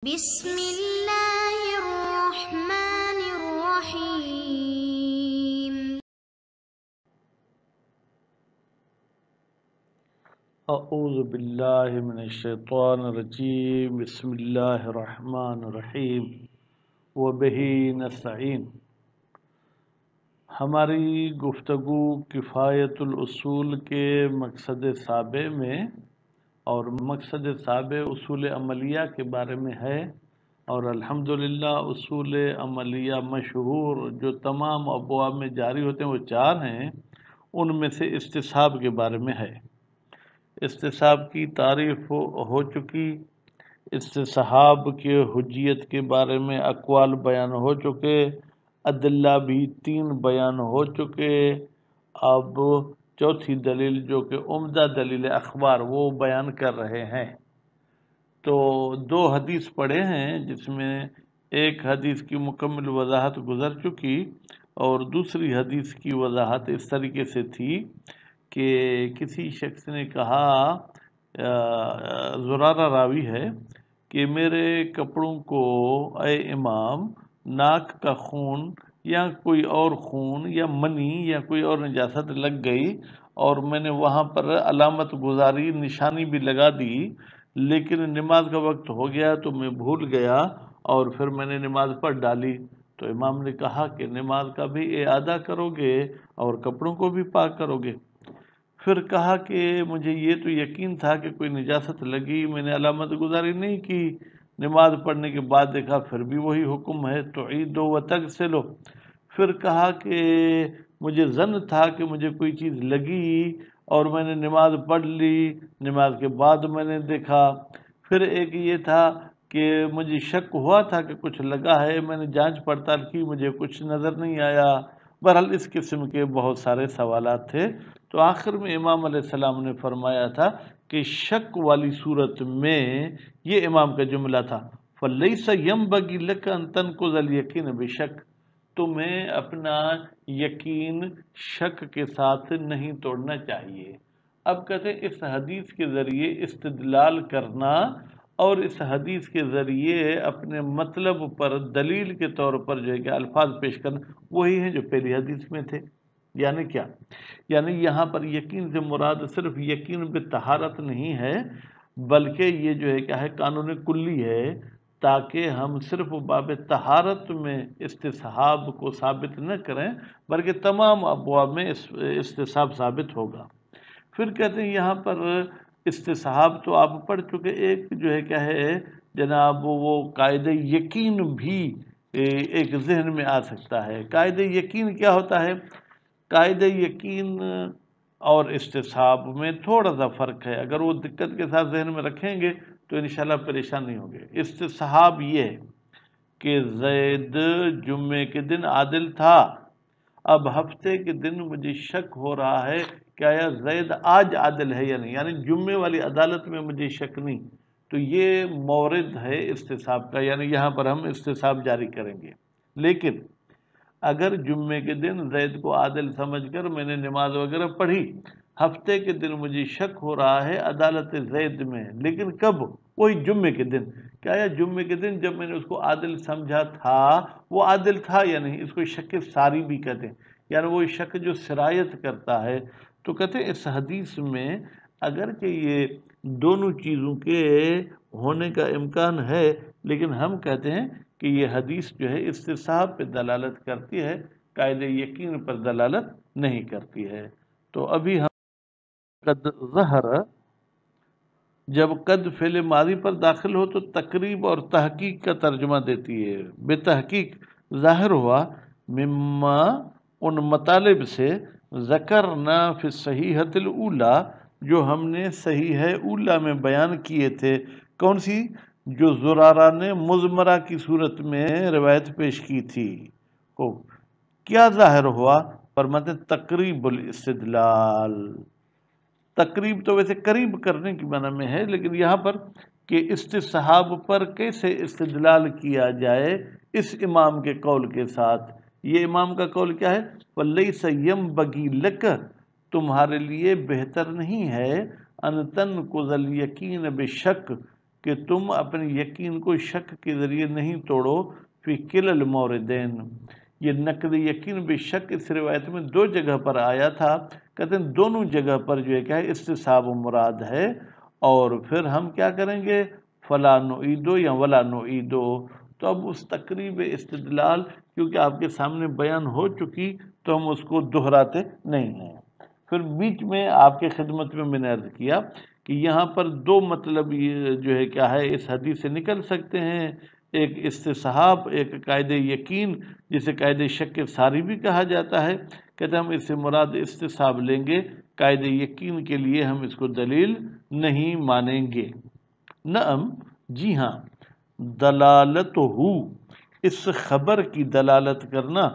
بسم اللہ الرحمن الرحیم۔ اعوذ باللہ من الشیطان الرجیم، بسم اللہ الرحمن الرحیم، وبہ نستعین۔ ہماری گفتگو کفایت الاصول کے مقصد سابع میں اور مقصد سابع اصول عملیہ کے بارے میں ہے، اور الحمدللہ اصول عملیہ مشہور جو تمام ابواب میں جاری ہوتے ہیں وہ 4 ہیں، ان میں سے استصحاب کے بارے میں ہے۔ استصحاب کی تعریف ہو چکی، استصحاب کے حجیت کے بارے میں اقوال بیان ہو چکے، ادلہ بھی 3 بیان ہو چکے۔ اب چوتھی دلیل جو کہ عمدہ دلیل اخبار وہ بیان کر رہے ہیں۔ تو 2 حدیث پڑھے ہیں جس میں ایک حدیث کی مکمل وضاحت گزر چکی، اور دوسری حدیث کی وضاحت اس طریقے سے تھی کہ کسی شخص نے کہا، زرارہ راوی ہے، کہ میرے کپڑوں کو اے امام ناک کا خون یا کوئی اور خون یا منی یا کوئی اور نجاست لگ گئی، اور میں نے وہاں پر علامت گزاری نشانی بھی لگا دی، لیکن نماز کا وقت ہو گیا تو میں بھول گیا اور پھر میں نے نماز پڑھ ڈالی۔ تو امام نے کہا کہ نماز کا بھی اعادہ کرو گے اور کپڑوں کو بھی پاک کرو گے؟ پھر کہا کہ مجھے یہ تو یقین تھا کہ کوئی نجاست لگی، میں نے علامت گزاری نہیں کی، نماز پڑھنے کے بعد دیکھا پھر بھی وہی حکم ہے تو عیدو و تغسلو۔ پھر کہا کہ مجھے ظن تھا کہ مجھے کوئی چیز لگی اور میں نے نماز پڑھ لی، نماز کے بعد میں نے دیکھا۔ پھر ایک یہ تھا کہ مجھے شک ہوا تھا کہ کچھ لگا ہے، میں نے جانچ پڑتال کی، مجھے کچھ نظر نہیں آیا۔ بہرحال اس قسم کے بہت سارے سوالات تھے۔ تو آخر میں امام علیہ السلام نے فرمایا تھا کہ شک والی صورت میں یہ امام کا جملہ تھا، فَلَيْسَ يَنبَغِي لَكَ أَن تَنْقُضَ الْيَقِينَ بِشَكٍّ، تمہیں اپنا یقین شک کے ساتھ نہیں توڑنا چاہیے۔ اب کہتے ہیں اس حدیث کے ذریعے استدلال کرنا اور اس حدیث کے ذریعے اپنے مطلب پر دلیل کے طور پر جو ہے کہ الفاظ پیش کرنا وہی ہیں جو پہلی حدیث میں تھے۔ یعنی کیا؟ یعنی یہاں پر یقین سے مراد صرف یقین بطہارت نہیں ہے، بلکہ یہ جو ہے کیا ہے، قانون کلی ہے، تاکہ ہم صرف باب طہارت میں استصحاب کو ثابت نہ کریں بلکہ تمام ابواب میں استصحاب ثابت ہوگا۔ پھر کہتے ہیں یہاں پر استصحاب تو آپ پڑھ چکے، ایک جو ہے کیا ہے جناب وہ قاعدہ یقین بھی ایک ذہن میں آ سکتا ہے۔ قاعدہ یقین کیا ہوتا ہے؟ قاعدہ یقین اور استصحاب میں تھوڑا سا فرق ہے، اگر وہ دقت کے ساتھ ذہن میں رکھیں گے تو انشاءاللہ پریشان نہیں ہوں گے۔ استصحاب یہ ہے کہ زید جمعے کے دن عادل تھا، اب ہفتے کے دن مجھے شک ہو رہا ہے کہ آیا زید آج عادل ہے یا نہیں، یعنی جمعے والی عدالت میں مجھے شک نہیں، تو یہ مورد ہے استصحاب کا، یعنی یہاں پر ہم استصحاب جاری کریں گے۔ لیکن اگر جمعے کے دن زید کو عادل سمجھ کر میں نے نماز وغیرہ پڑھی، ہفتے کے دن مجھے شک ہو رہا ہے عدالت زید میں، لیکن کب؟ وہی جمعے کے دن، کیا یا جمعے کے دن جب میں نے اس کو عادل سمجھا تھا وہ عادل تھا یا نہیں، اس کو شک ساری بھی کہتے ہیں، یعنی وہ شک جو سرایت کرتا ہے۔ تو کہتے ہیں اس حدیث میں اگرچہ یہ دونوں چیزوں کے ہونے کا امکان ہے، لیکن ہم کہتے ہیں کہ یہ حدیث جو ہے استصحاب پہ دلالت کرتی ہے، قاعدہ یقین پر دلالت نہیں کرتی ہے۔ تو ابھی ہم قد ظہر، جب قد فعل ماضی پر داخل ہو تو تقریب اور تحقیق کا ترجمہ دیتی ہے۔ بے تحقیق ظاہر ہوا، مما ان مطالب سے، ذکرنا فی الصحیحۃ الاولی جو ہم نے صحیح اولی میں بیان کیے تھے۔ کون سی؟ جو زرارہ نے مضمرہ کی صورت میں روایت پیش کی تھی۔ کیا ظاہر ہوا؟ فرماتے تقریب الاستدلال۔ تقریب تو ویسے قریب کرنے کی معنی میں ہے، لیکن یہاں پر کہ استصحاب پر کیسے استدلال کیا جائے اس امام کے قول کے ساتھ۔ یہ امام کا قول کیا ہے؟ وَلَيْسَ يَنبَغِي لَكَ، تمہارے لیے بہتر نہیں ہے، ان تنقض الیقین بشک، کہ تم اپنے یقین کو شک کے ذریعے نہیں توڑو فی کل الموردین. یہ نقد یقین بے شک اس روایت میں دو جگہ پر آیا تھا. کہتے ہیں دونوں جگہ پر جو ہے کیا ہے استصحاب مراد ہے. اور پھر ہم کیا کریں گے فلا نعیدو یا ولا نعیدو. تو اب اس تقریب استدلال کیونکہ آپ کے سامنے بیان ہو چکی تو ہم اس کو دہراتے نہیں ہیں. پھر بیچ میں آپ کے خدمت میں نے عرض کیا کہ یہاں پر دو مطلب یہ جو ہے کیا ہے اس حدیث سے نکل سکتے ہیں. ایک استصحاب، ایک قاعدہ یقین جسے قاعدہ شک ساری بھی کہا جاتا ہے. کہتے ہیں ہم اس سے مراد استصحاب لیں گے، قاعدہ یقین کے لیے ہم اس کو دلیل نہیں مانیں گے. نعم جی ہاں، دلالت ہو اس خبر کی دلالت کرنا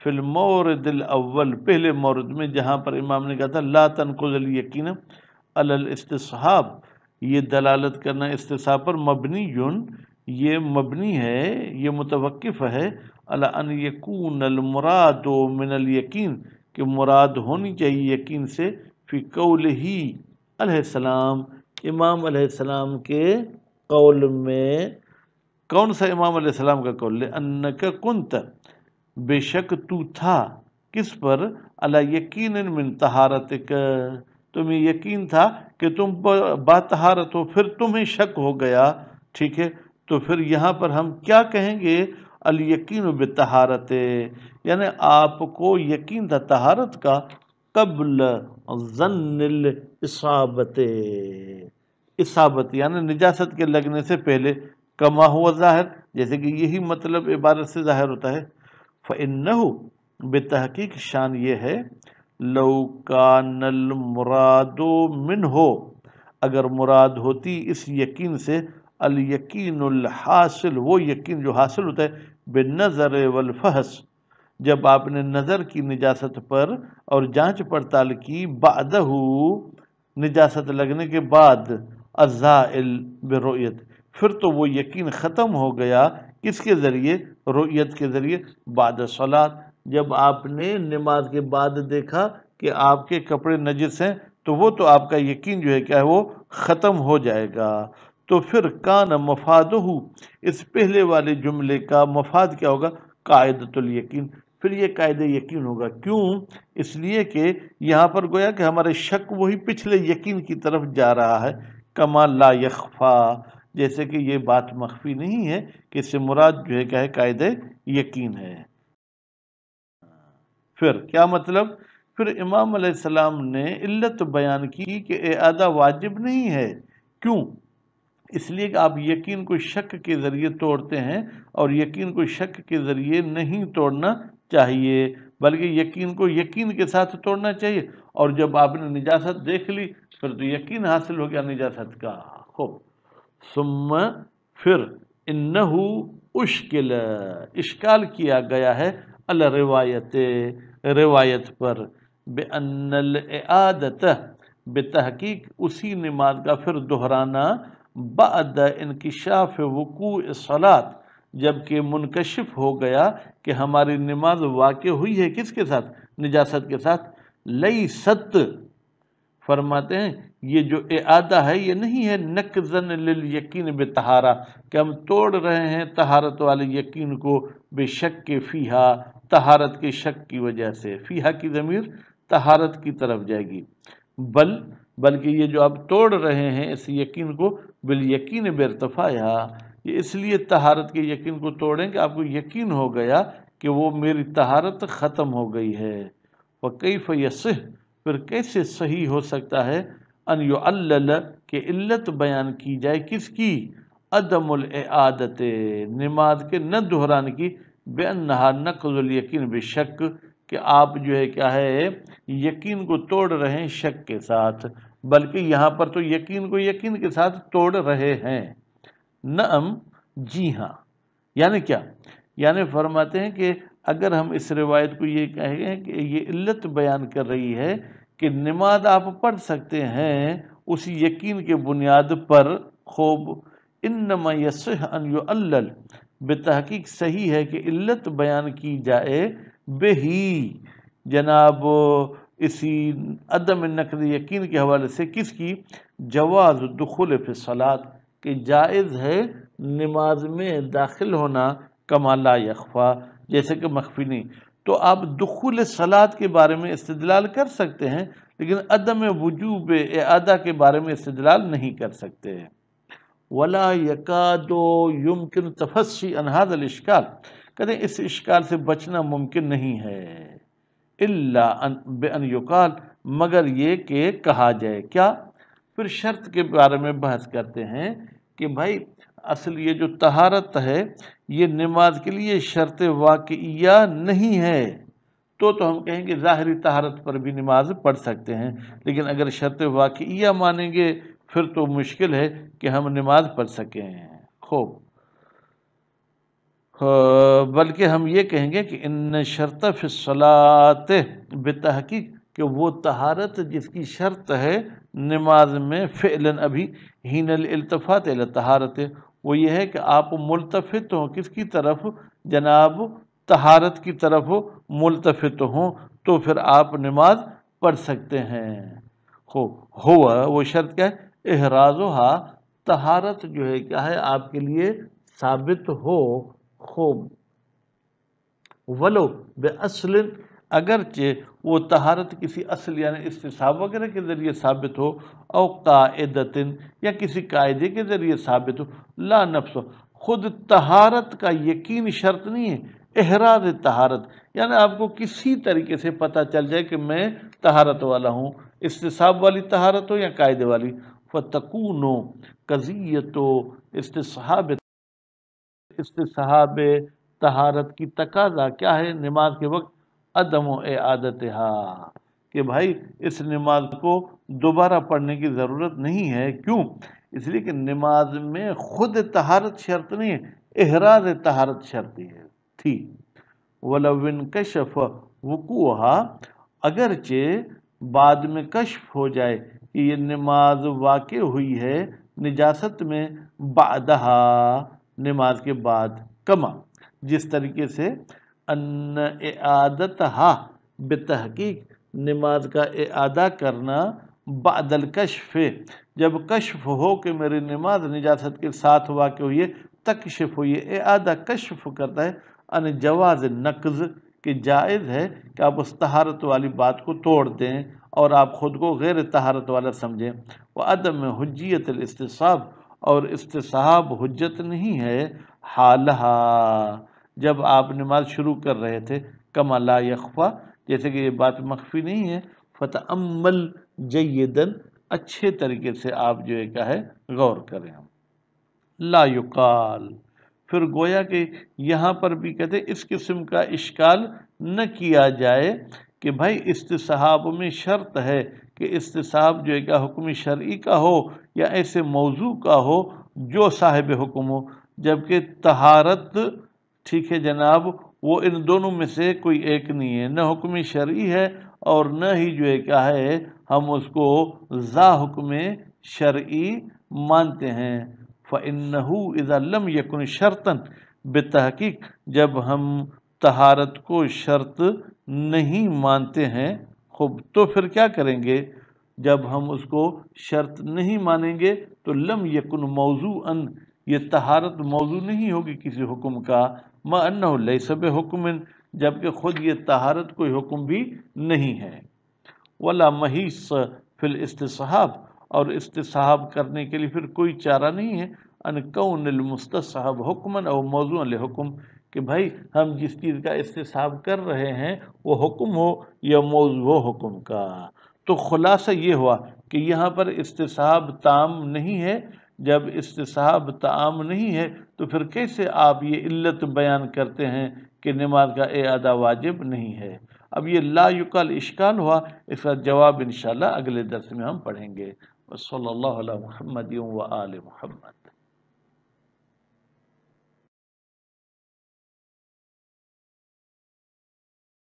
فی المورد الاول پہلے مورد میں جہاں پر امام نے کہا تھا لا تنقض الیقین علی الاستصحاب، یہ دلالت کرنا استصحاب پر مبنی یہ مبنی ہے، یہ متوقف ہے علی ان یکون المراد من الیقین کہ مراد ہونی چاہیے یقین سے فی قولہ علیہ السلام امام علیہ السلام کے قول میں. کون سا امام علیہ السلام کا قول؟ انک کنت بے شک تو تھا کس پر علی یقین من طہارتک تمہیں یقین تھا کہ تم با طہارت ہو، پھر تمہیں شک ہو گیا. ٹھیک ہے، تو پھر یہاں پر ہم کیا کہیں گے الیقین بطہارت، یعنی آپ کو یقین تھا طہارت کا قبل ظن الاصابت، اصابت یعنی نجاست کے لگنے سے پہلے، کما ہوا ظاہر جیسے کہ یہی مطلب عبارت سے ظاہر ہوتا ہے. فإنہ بتحقیق شان یہ ہے لو کان المراد منہ اگر مراد ہوتی اس یقین سے الیقین الحاصل وہ یقین جو حاصل ہوتا ہے بالنظر والفحص جب آپ نے نظر کی نجاست پر اور جانچ پڑتال کی بعدہ نجاست لگنے کے بعد الزائل برؤیت پھر تو وہ یقین ختم ہو گیا کس کے ذریعے؟ رؤیت کے ذریعے. بعد صلاۃ جب آپ نے نماز کے بعد دیکھا کہ آپ کے کپڑے نجس ہیں تو وہ تو آپ کا یقین جو ہے کیا ہے وہ ختم ہو جائے گا. تو پھر کان مفادہ اس پہلے والے جملے کا مفاد کیا ہوگا؟ قاعدۃ الیقین، پھر یہ قاعدہ یقین ہوگا. کیوں؟ اس لیے کہ یہاں پر گویا کہ ہمارے شک وہی پچھلے یقین کی طرف جا رہا ہے. کما لا یخفا جیسے کہ یہ بات مخفی نہیں ہے کہ اس سے مراد جو ہے کیا ہے قاعدہ یقین ہے. پھر کیا مطلب؟ پھر امام علیہ السلام نے علت بیان کی کہ اعادہ واجب نہیں ہے. کیوں؟ اس لیے کہ آپ یقین کو شک کے ذریعے توڑتے ہیں اور یقین کو شک کے ذریعے نہیں توڑنا چاہیے بلکہ یقین کو یقین کے ساتھ توڑنا چاہیے. اور جب آپ نے نجاست دیکھ لی پھر تو یقین حاصل ہو گیا نجاست کا. خوب ثم پھر انہو اشکل اشکال کیا گیا ہے الروایت روایت پر بأن الاعادت بتحقیق اسی نماز کا پھر دہرانا بعد انکشاف وقوع الصلاۃ جبکہ منکشف ہو گیا کہ ہماری نماز واقع ہوئی ہے کس کے ساتھ؟ نجاست کے ساتھ. لیست فرماتے ہیں یہ جو اعادہ ہے یہ نہیں ہے نقضاً للیقین بطہارہ کہ ہم توڑ رہے ہیں طہارت والے یقین کو بے شک کے فیہا طہارت کے شک کی وجہ سے. فیہا کی ضمیر طہارت کی طرف جائے گی. بلکہ یہ جو آپ توڑ رہے ہیں اس یقین کو بالیقین بارتفاعہا یہ اس لیے طہارت کے یقین کو توڑیں کہ آپ کو یقین ہو گیا کہ وہ میری طہارت ختم ہو گئی ہے. وکیف یصح پھر کیسے صحیح ہو سکتا ہے ان یعلل کہ علت بیان کی جائے کس کی؟ عدم الاعادت نماز کے نہ دہرانے کی بانہا نقض الیقین بشک کہ آپ جو ہے کیا ہے یقین کو توڑ رہے ہیں شک کے ساتھ بلکہ یہاں پر تو یقین کو یقین کے ساتھ توڑ رہے ہیں. نعم جی ہاں یعنی کیا؟ یعنی فرماتے ہیں کہ اگر ہم اس روایت کو یہ کہیں کہ یہ علت بیان کر رہی ہے کہ نماز آپ پڑھ سکتے ہیں اسی یقین کے بنیاد پر. خوب انما یصح ان یعلل بتحقیق صحیح ہے کہ علت بیان کی جائے بہی جناب اسی عدم نقض یقین کے حوالے سے کس کی؟ جواز دخول فی الصلاۃ کہ جائز ہے نماز میں داخل ہونا کما لا یخفا، جیسے کہ مخفی نہیں. تو آپ دخول صلاۃ کے بارے میں استدلال کر سکتے ہیں، لیکن عدم وجوب اعادہ کے بارے میں استدلال نہیں کر سکتے. ولا یکاد یمکن تفصی عن ھذا الاشکال، کہتے ہیں اس اشکال سے بچنا ممکن نہیں ہے، الا بان یقال، مگر یہ کہ کہا جائے. کیا؟ پھر شرط کے بارے میں بحث کرتے ہیں کہ بھائی اصل یہ جو طہارت ہے یہ نماز کے لیے شرط واقعیہ نہیں ہے، تو ہم کہیں گے ظاہری طہارت پر بھی نماز پڑھ سکتے ہیں، لیکن اگر شرط واقعیہ مانیں گے پھر تو مشکل ہے کہ ہم نماز پڑھ سکیں. خوب، بلکہ ہم یہ کہیں گے کہ ان شرط فی الصلاۃ بتحقیق، کہ وہ طہارت جس کی شرط ہے نماز میں فعلاً ابھی حین الالتفات الی طہارت، وہ یہ ہے کہ آپ ملتفت ہوں کس کی طرف؟ جناب طہارت کی طرف ملتفت ہوں، تو پھر آپ نماز پڑھ سکتے ہیں. ہوا وہ شرط کیا ہے؟ احرازھا، طہارت جو ہے کیا ہے آپ کے لیے ثابت ہو. خوب، ولو باصل، اگرچہ وہ طہارت کسی اصل یعنی استصحاب وغیرہ کے ذریعے ثابت ہو، او قاعدۃ، یا کسی قاعدے کے ذریعے ثابت ہو. لا نفس، خود طہارت کا یقین شرط نہیں ہے، احراز طہارت، یعنی آپ کو کسی طریقے سے پتہ چل جائے کہ میں طہارت والا ہوں، استصحاب والی طہارت ہو یا قاعدے والی. فتکون قضیۃ استصحاب طہارت کی تقاضا کیا ہے نماز کے وقت؟ عدم اعادتها، کہ بھائی اس نماز کو دوبارہ پڑھنے کی ضرورت نہیں ہے. کیوں؟ اس لیے کہ نماز میں خود طہارت شرط نہیں ہے، احراز طہارت شرطی ہے تھی. ولو انکشف وقوعها، اگرچہ بعد میں کشف ہو جائے کہ یہ نماز واقع ہوئی ہے نجاست میں، بعدها، نماز کے بعد، کما، جس طریقے سے ان اعادتها، بتحقیق نماز کا اعادہ کرنا، بعد الکشف، جب کشف ہو کہ میری نماز نجاست کے ساتھ واقع ہوئی ہے، تکشف ہوئی ہے، اعادہ کشف کرتا ہے ان جواز نقض، کہ جائز ہے کہ آپ اس طہارت والی بات کو توڑ دیں اور آپ خود کو غیر طہارت والا سمجھیں. وعدم حجیت الاستصحاب، اور استصحاب حجت نہیں ہے، حالہا، جب آپ نماز شروع کر رہے تھے، کما لا یخفا، جیسے کہ یہ بات مخفی نہیں ہے. فتأمل جیدن، اچھے طریقے سے آپ جو ہے کیا ہے غور کریں. لا یقال، پھر گویا کہ یہاں پر بھی کہتے ہیں اس قسم کا اشکال نہ کیا جائے کہ بھائی استصحاب میں شرط ہے کہ استصحاب جو ہے کیا حکم شرعی کا ہو یا ایسے موضوع کا ہو جو صاحب حکم ہو، جبکہ طہارت، ٹھیک ہے جناب، وہ ان دونوں میں سے کوئی ایک نہیں ہے، نہ حکم شرعی ہے اور نہ ہی جو ہے کیا ہے ہم اس کو ذا حکم شرعی مانتے ہیں. فَإِنَّهُ إِذَا لَمْ يَكُنْ شَرْطًا، بتحقیق جب ہم طہارت کو شرط نہیں مانتے ہیں، خوب، تو پھر کیا کریں گے؟ جب ہم اس کو شرط نہیں مانیں گے تو لم یکن موضوعا، یہ طہارت موضوع نہیں ہوگی کسی حکم کا، ما انہ لیس بحکم، جبکہ خود یہ طہارت کوئی حکم بھی نہیں ہے. ولا محیص فی الاستصحاب، اور استصحاب کرنے کے لیے پھر کوئی چارہ نہیں ہے، ان کون المستصحب حکما او موضوعا لحکم، کہ بھائی ہم جس چیز کا استصحاب کر رہے ہیں وہ حکم ہو یا موضوع ہو حکم کا. تو خلاصہ یہ ہوا کہ یہاں پر استصحاب تام نہیں ہے. جب استصحاب تام نہیں ہے تو پھر کیسے آپ یہ علت بیان کرتے ہیں کہ نماز کا اعادہ واجب نہیں ہے؟ اب یہ لا یقال اشکال ہوا، اس کا جواب انشاءاللہ اگلے درس میں ہم پڑھیں گے. صلی اللہ علیہ محمد و آل محمد.